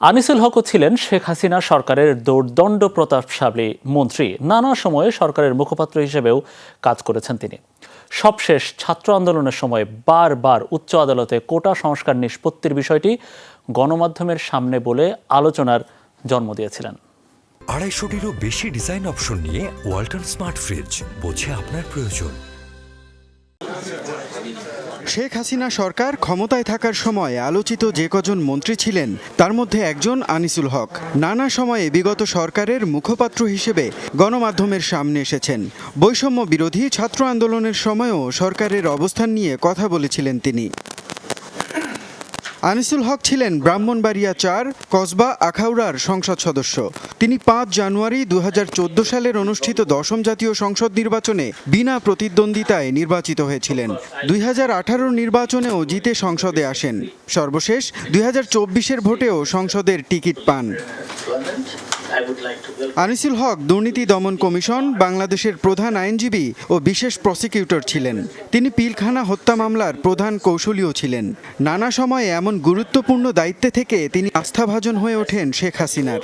আনিসুল হকও ছিলেন শেখ হাসিনা সরকারের দোর্দণ্ড প্রতাপশালী মন্ত্রী। নানা সময়ে সরকারের মুখপাত্র হিসেবেও কাজ করেছেন তিনি। সবশেষ ছাত্র আন্দোলনের সময় বারবার উচ্চ আদালতে কোটা সংস্কার নিষ্পত্তির বিষয়টি গণমাধ্যমের সামনে বলে আলোচনার জন্ম দিয়েছিলেন। 250-টিরও বেশি ডিজাইন অপশন নিয়ে ওয়ালটন স্মার্ট ফ্রিজ, বোঝে আপনার প্রয়োজন। শেখ হাসিনা সরকার ক্ষমতায় থাকার সময় আলোচিত যে কজন মন্ত্রী ছিলেন তার মধ্যে একজন আনিসুল হক। নানা সময়ে বিগত সরকারের মুখপাত্র হিসেবে গণমাধ্যমের সামনে এসেছেন। বৈষম্য বিরোধী ছাত্র আন্দোলনের সময়ও সরকারের অবস্থান নিয়ে কথা বলেছিলেন তিনি। আনিসুল হক ছিলেন ব্রাহ্মণবাড়িয়া ৪ কসবা আখাউড়ার সংসদ সদস্য। তিনি ৫ জানুয়ারি ২০১৪ সালের অনুষ্ঠিত ১০ম জাতীয় সংসদ নির্বাচনে বিনা প্রতিদ্বন্দ্বিতায় নির্বাচিত হয়েছিলেন। ২০১৮ নির্বাচনেও জিতে সংসদে আসেন। সর্বশেষ ২০২৪-এর ভোটেও সংসদের টিকিট পান। আনিসুল হক দুর্নীতি দমন কমিশন, বাংলাদেশের প্রধান আইনজীবী ও বিশেষ প্রসিকিউটর ছিলেন। তিনি পিলখানা হত্যা মামলার প্রধান কৌশলীও ছিলেন। নানা সময়ে এমন গুরুত্বপূর্ণ দায়িত্বে থেকে তিনি আস্থাভাজন হয়ে ওঠেন শেখ হাসিনার।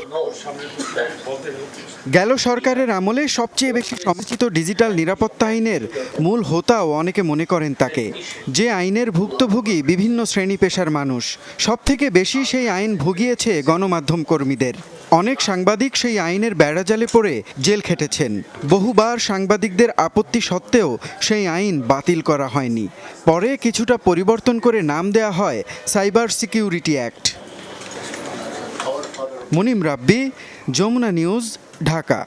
গেল সরকারের আমলে সবচেয়ে বেশি সমালোচিত ডিজিটাল নিরাপত্তা আইনের মূল হোতাও অনেকে মনে করেন তাকে। যে আইনের ভুক্তভোগী বিভিন্ন শ্রেণী পেশার মানুষ, সবথেকে বেশি সেই আইন ভুগিয়েছে গণমাধ্যম কর্মীদের। অনেক সাংবাদিক সেই আইনের বেড়াজালে পড়ে জেল খেটেছেন। বহুবার সাংবাদিকদের আপত্তি সত্ত্বেও সেই আইন বাতিল করা হয়নি। পরে কিছুটা পরিবর্তন করে নাম দেয়া হয় সাইবার সিকিউরিটি অ্যাক্ট। মুনিম রাব্বি, যমুনা নিউজ, ঢাকা।